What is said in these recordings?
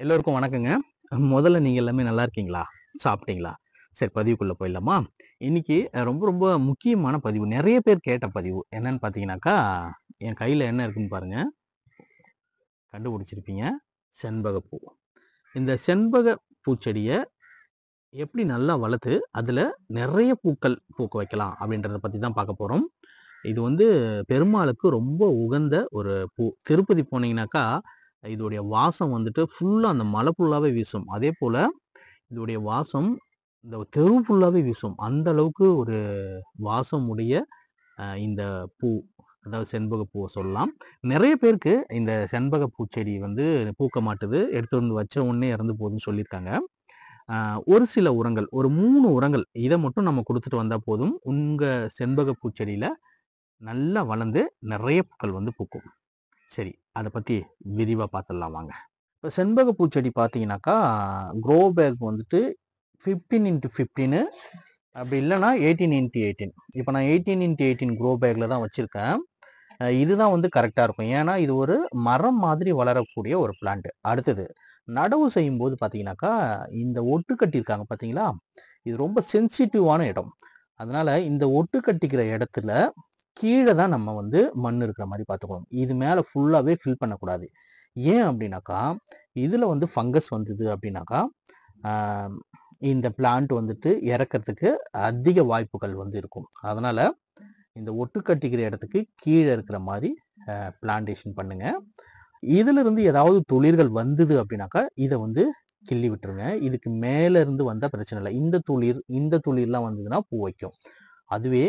எல்லோருக்கும் வணக்கங்க. முதல்ல நீங்க எல்லாமே நல்லா இருக்கீங்களா? சாப்பிட்டீங்களா? சரி பதிவுக்குள்ள போயிடலாமா? இன்னைக்கு ரொம்ப ரொம்ப முக்கியமான பதிவு. நெறைய பேர் கேட்ட பதிவு. என்னன்னு பார்த்தீங்கன்னாக்கா, என் கையில என்ன இருக்குன்னு பாருங்க. கண்டுபிடிச்சிருப்பீங்க. செண்பகப்பூ. இந்த செண்பக பூச்செடிய எப்படி நல்லா வளர்த்து, அதுல நெறைய பூக்கள் பூக்க வைக்கலாம் அப்படின்றத பத்தி தான் பார்க்க போறோம். இது வந்து பெருமாளுக்கு ரொம்ப உகந்த ஒரு பூ. திருப்பதி போனீங்கன்னாக்கா, இதோடைய வாசம் வந்துட்டு ஃபுல்லா அந்த மலை ஃபுல்லாவே வீசும். அதேபோல இதோடைய வாசம் இந்த தெரு ஃபுல்லாவே வீசும். அந்த அளவுக்கு ஒரு வாசம் உடைய இந்த பூ. அதாவது செண்பக பூவ சொல்லலாம். நெறைய பேருக்கு இந்த செண்பக பூச்செடி வந்து பூக்க மாட்டுது. எடுத்து வந்து வச்ச உடனே இறந்து போகுதுன்னு சொல்லியிருக்காங்க. அ ஒரு சில உரங்கள், ஒரு 3 உரங்கள் இத மட்டும் நம்ம குடுத்துட்டு வந்தா போதும். உங்க செண்பக பூச்செடியில நல்லா வளர்ந்து நெறைய பூக்கள் வந்து பூக்கும். சரி, அத பத்தி விரிவா பார்த்துடலாம் வாங்க. இப்ப செண்பக பூச்செடி பார்த்தீங்கன்னாக்கா, க்ரோ பேக் வந்துட்டு 15x15 அப்படி இல்லன்னா 18x18. இப்ப நான் 18x18 க்ரோ பேக்ல தான் வச்சிருக்கேன். இதுதான் வந்து கரெக்ட்டா இருக்கும். ஏன்னா, இது ஒரு மரம் மாதிரி வளரக்கூடிய ஒரு பிளான்ட். அடுத்தது, நடவு செய்யும்போது பார்த்தீங்கன்னாக்கா, இந்த ஒட்டு கட்டியிருக்காங்க பார்த்தீங்களா? இது ரொம்ப சென்சிட்டிவான இடம். அதனால இந்த ஒட்டு கட்டிக்கிற இடத்துல கீழ தான் நம்ம வந்து மண் இருக்கிற மாரி பார்த்துக்கணும். இது மேல ஃபுல்லாவே ஃபில் பண்ணக்கூடாது. ஏன் அப்படின்னாக்கா, இதுல வந்து ஃபங்கஸ் வந்தது அப்படின்னாக்கா, ஆ இந்த பிளான்ட் வந்துட்டு இறக்கறதுக்கு அதிக வாய்ப்புகள் வந்து இருக்கும். அதனால இந்த ஒட்டு கட்டிக்கிற இடத்துக்கு கீழ இருக்கிற மாரி பிளான்டேஷன் பண்ணுங்க. இதிலிருந்து ஏதாவது துளிர்கள் வந்தது அப்படின்னாக்கா, இத வந்து கிள்ளி விட்டுருங்க. இதுக்கு மேல இருந்து வந்தா பிரச்சனை இல்ல. இந்த துளிர்லாம் வந்ததுன்னா பூ வைக்கும். அதுவே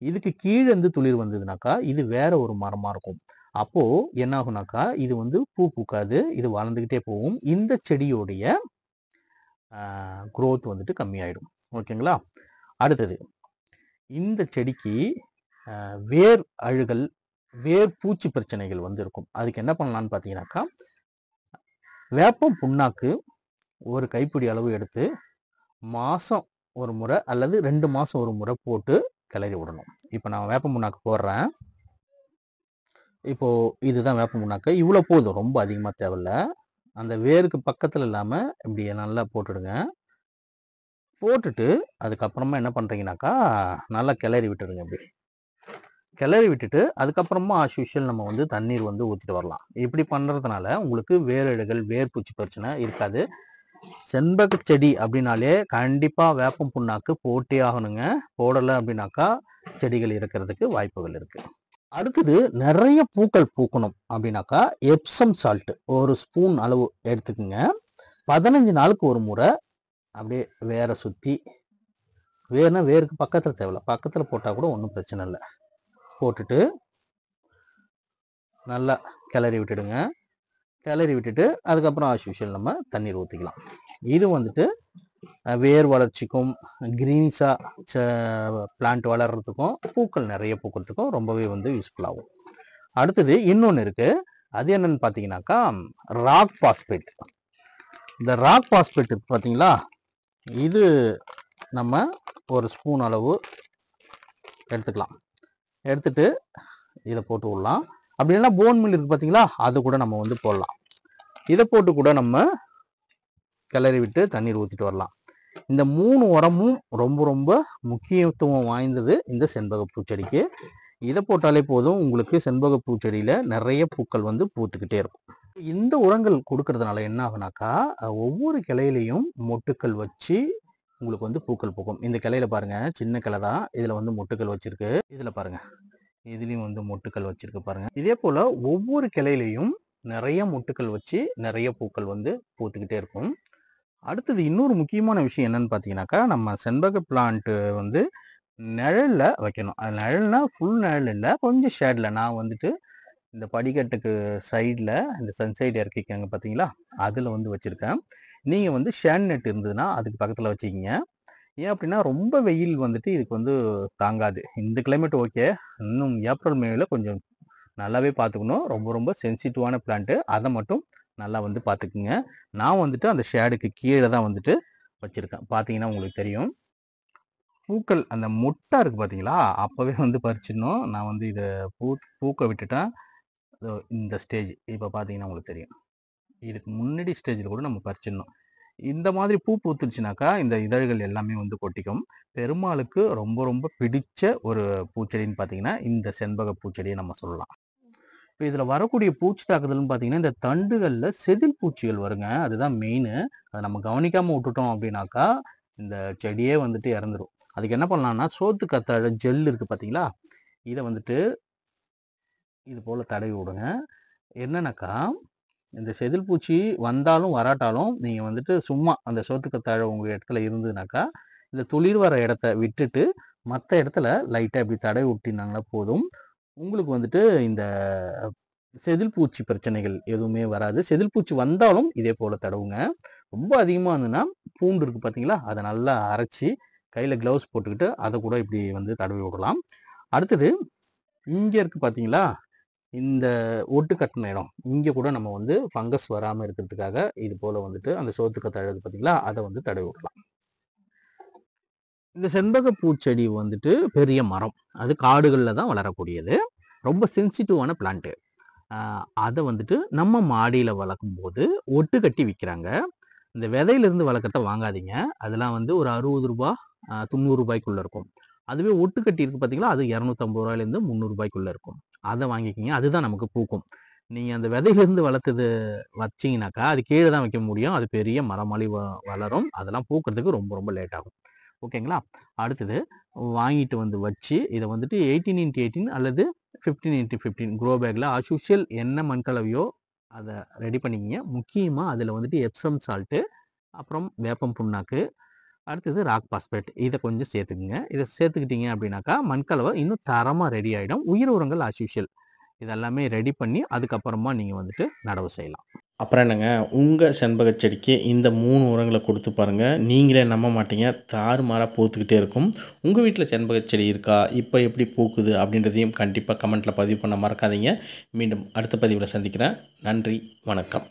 இதுக்கு கீழ இருந்து துளிர் வந்ததுனாக்கா, இது வேற ஒரு மரமா இருக்கும். அப்போ என்ன ஆகும்னாக்கா, இது வந்து பூ பூக்காது. இது வளர்ந்துகிட்டே போகும். இந்த செடியோடைய குரோத் வந்துட்டு கம்மியாயிடும். ஓகேங்களா? அடுத்தது, இந்த செடிக்கு வேர் அழுகல், வேர் பூச்சி பிரச்சனைகள் வந்து இருக்கும். அதுக்கு என்ன பண்ணலான்னு பார்த்தீங்கன்னாக்கா, வேப்பம் புண்ணாக்கு ஒரு கைப்பிடி அளவு எடுத்து, மாசம் ஒரு முறை அல்லது 2 மாசம் ஒரு முறை போட்டு கிளறி விடணும். இப்ப நான் வேப்பம் புண்ணாக்கு போடுறேன். இப்போ இதுதான் வேப்ப புண்ணாக்கு. இவ்வளோ போதும். ரொம்ப அதிகமா தேவையில்ல. அந்த வேருக்கு பக்கத்துல இல்லாம இப்படி நல்லா போட்டுடுங்க. போட்டுட்டு அதுக்கப்புறமா என்ன பண்றீங்கன்னாக்கா, நல்லா கிளறி விட்டுடுங்க இப்படி. கிளறி விட்டுட்டு அதுக்கப்புறமா ஆஸ் யூசுவல் நம்ம வந்து தண்ணீர் வந்து ஊத்திட்டு வரலாம். இப்படி பண்றதுனால உங்களுக்கு வேரழுகல், வேர் பூச்சி பிரச்சனை இருக்காது. செண்பக செடி அப்படின்னாலே கண்டிப்பா வேப்பம் புண்ணாக்கு போட்டே ஆகணுங்க. போடல அப்படின்னாக்கா செடிகள் இறக்கறதுக்கு வாய்ப்புகள் இருக்கு. அடுத்தது நிறைய பூக்கள் பூக்கணும் அப்படின்னாக்கா எப்சம் சால்ட் ஒரு ஸ்பூன் அளவு எடுத்துக்கோங்க. 15 நாளுக்கு ஒரு முறை அப்படியே வேரை சுத்தி, வேர்னா வேருக்கு பக்கத்துல தேவையில்ல, பக்கத்துல போட்டா கூட ஒன்றும் பிரச்சனை இல்லை. போட்டுட்டு நல்லா கிளறி விட்டுடுங்க. கிளறி விட்டுட்டு அதுக்கப்புறம் ஆஸ் யூஷுவல் நம்ம தண்ணீர் ஊற்றிக்கலாம். இது வந்துட்டு வேர் வளர்ச்சிக்கும் கிரீன்ஸா பிளான்ட் வளர்றதுக்கும் பூக்கள் நிறைய பூக்கிறதுக்கும் ரொம்பவே வந்து யூஸ்ஃபுல் ஆகும். அடுத்தது இன்னொன்று இருக்கு. அது என்னன்னு பார்த்தீங்கன்னாக்கா, ராக் பாஸ்பேட். இந்த ராக் பாஸ்பேட் இருக்கு பார்த்தீங்களா, இது நம்ம ஒரு ஸ்பூன் அளவு எடுத்துக்கலாம். எடுத்துட்டு இதை போட்டு விடலாம். அப்படி இல்லைன்னா போன் மில் இருக்கு பார்த்தீங்களா, அது கூட நம்ம வந்து போடலாம். இதை போட்டு கூட நம்ம கிளறி விட்டு தண்ணீர் ஊற்றிட்டு வரலாம். இந்த 3 உரமும் ரொம்ப ரொம்ப முக்கியத்துவம் வாய்ந்தது இந்த செண்பக பூச்செடிக்கு. இதை போட்டாலே போதும், உங்களுக்கு செண்பக பூச்செடியில நிறைய பூக்கள் வந்து பூத்துக்கிட்டே இருக்கும். இந்த உரங்கள் கொடுக்கறதுனால என்ன ஆகுனாக்கா, ஒவ்வொரு கிளையிலையும் மொட்டுக்கள் வச்சு உங்களுக்கு வந்து பூக்கள் பூக்கும். இந்த கிளையில பாருங்க, சின்ன கிளை தான், இதுல வந்து மொட்டுக்கள் வச்சிருக்கு. இதுல பாருங்க, இதுலயும் வந்து மொட்டுக்கள் வச்சிருக்கு பாருங்க. இதே போல ஒவ்வொரு கிளையிலையும் நிறைய மொட்டுக்கள் வச்சு நிறைய பூக்கள் வந்து பூத்துக்கிட்டே இருக்கும். அடுத்தது இன்னொரு முக்கியமான விஷயம் என்னன்னு பார்த்தீங்கன்னாக்கா, நம்ம செண்பக பிளான்ட் வந்து நிழல்ல வைக்கணும். அது நிழல்னா ஃபுல் நிழல் இல்லை, கொஞ்சம் ஷேட்ல. நான் வந்துட்டு இந்த படிக்கட்டுக்கு சைடில் இந்த சன்சைடு இறக்கிக்காங்க பார்த்தீங்களா, அதில் வந்து வச்சுருக்கேன். நீங்கள் வந்து ஷேட் நெட் இருந்ததுன்னா அதுக்கு பக்கத்தில் வச்சுக்கிங்க. ஏன் அப்படின்னா ரொம்ப வெயில் வந்துட்டு இதுக்கு வந்து தாங்காது. இந்த கிளைமேட் ஓகே, இன்னும் ஏப்ரல் மேல கொஞ்சம் நல்லாவே பார்த்துக்கணும். ரொம்ப ரொம்ப சென்சிட்டிவான பிளான்ட்டு, அதை மட்டும் நல்லா வந்து பார்த்துக்குங்க. நான் வந்துட்டு அந்த ஷேடுக்கு கீழே தான் வந்துட்டு வச்சுருக்கேன். பார்த்தீங்கன்னா உங்களுக்கு தெரியும். பூக்கள் அந்த மொட்டா இருக்குது பார்த்தீங்களா, அப்போவே வந்து பறிச்சிடணும். நான் வந்து இதை பூக்க விட்டுட்டேன். இந்த ஸ்டேஜ் இப்போ பார்த்தீங்கன்னா உங்களுக்கு தெரியும். இதுக்கு முன்னாடி ஸ்டேஜில் கூட நம்ம பறிச்சிடணும். இந்த மாதிரி பூ பூத்துருச்சுனாக்கா இந்த இதழ்கள் எல்லாமே வந்து கொட்டிக்கும். பெருமாளுக்கு ரொம்ப ரொம்ப பிடிச்ச ஒரு பூச்செடின்னு பார்த்தீங்கன்னா இந்த செண்பக பூச்செடியை நம்ம சொல்லலாம். இப்போ இதில் வரக்கூடிய பூச்சி தாக்குதல்னு பார்த்தீங்கன்னா இந்த தண்டுகளில் செதில் பூச்சிகள் வருங்க. அதுதான் மெயின். அதை நம்ம கவனிக்காமல் விட்டுட்டோம் அப்படின்னாக்கா இந்த செடியே வந்துட்டு இறந்துடும். அதுக்கு என்ன பண்ணலாம்னா சோத்து கத்தாழை ஜெல் இருக்குது பார்த்தீங்களா, இதை வந்துட்டு இது போல் தடவி விடுங்க. என்னன்னாக்கா இந்த செதில் பூச்சி வந்தாலும் வராட்டாலும் நீங்கள் வந்துட்டு சும்மா அந்த சோத்துக்கத்தாழை உங்கள் இடத்துல இருந்ததுனாக்கா இந்த துளிர் வர இடத்த விட்டுட்டு மற்ற இடத்துல லைட்டாக இப்படி தடவி விட்டினாங்கன்னா போதும். உங்களுக்கு வந்துட்டு இந்த செதில் பூச்சி பிரச்சனைகள் எதுவுமே வராது. செதில் பூச்சி வந்தாலும் இதே போல் தடவுங்க. ரொம்ப அதிகமாக இருந்ததுன்னா பூண்டு இருக்குது பார்த்தீங்களா, அதை நல்லா அரைச்சி கையில் க்ளவுஸ் போட்டுக்கிட்டு அதை கூட இப்படி வந்து தடவி விடலாம். அடுத்தது இங்கே இருக்குது பார்த்தீங்களா, இந்த ஒட்டு கட்டின இடம் இங்கே கூட நம்ம வந்து ஃபங்கஸ் வராமல் இருக்கிறதுக்காக இது போல் வந்துட்டு அந்த சோத்துக்கத்தாழை பார்த்தீங்களா, அதை வந்து தடவி விடலாம். இந்த செண்பக பூச்செடி வந்துட்டு பெரிய மரம், அது காடுகளில் தான் வளரக்கூடியது. ரொம்ப சென்சிட்டிவான பிளான்ட்டு. அதை வந்துட்டு நம்ம மாடியில் வளர்க்கும் போது ஒட்டு கட்டி விற்கிறாங்க. இந்த விதையிலிருந்து வளர்க்கறத வாங்காதீங்க. அதெல்லாம் வந்து ஒரு 60 ரூபா 90 ரூபாய்க்குள்ளே இருக்கும். அதுவே ஒட்டு கட்டி இருக்குது பார்த்தீங்களா, அது 250 ரூபாயிலேருந்து 300 ரூபாய்க்குள்ளே இருக்கும். அதை வாங்கிக்கிங்க. அதுதான் நமக்கு பூக்கும். நீங்கள் அந்த விதையிலேருந்து வளர்த்தது வச்சிங்கனாக்கா அது கீழே தான் வைக்க முடியும். அது பெரிய மரமாளி வளரும். அதெல்லாம் பூக்கிறதுக்கு ரொம்ப ரொம்ப லேட் ஆகும். ஓகேங்களா. அடுத்தது வாங்கிட்டு வந்து வச்சு இதை வந்துட்டு 18x18 அல்லது 15x15 க்ரோ பேக்கில் ஆஸ்யூஷுவல் என்ன மண்கலவையோ அதை ரெடி பண்ணிக்கிங்க. முக்கியமாக அதில் வந்துட்டு எப்சம் சால்ட்டு, அப்புறம் வேப்பம் புண்ணாக்கு, அடுத்தது ராக் பாஸ்பேட் இதை கொஞ்சம் சேர்த்துக்குங்க. இதை சேர்த்துக்கிட்டீங்க அப்படின்னாக்கா மண்கலவை இன்னும் தரமாக ரெடி ஆகிடும். உயிர் உரங்கள் ஆஸ்யூஷுவல் இதெல்லாமே ரெடி பண்ணி அதுக்கப்புறமா நீங்கள் வந்துட்டு நடவு செய்யலாம். அப்புறம் என்னங்க, உங்கள் செண்பக செடிக்கு இந்த 3 உரங்களை கொடுத்து பாருங்கள். நீங்களே நம்ப மாட்டீங்க, தாறுமாறாக பூத்துக்கிட்டே இருக்கும். உங்கள் வீட்டில் செண்பக செடி இருக்கா, இப்போ எப்படி பூக்குது அப்படின்றதையும் கண்டிப்பாக கமெண்ட்டில் பதிவு பண்ண மறக்காதீங்க. மீண்டும் அடுத்த பதிவில் சந்திக்கிறேன். நன்றி, வணக்கம்.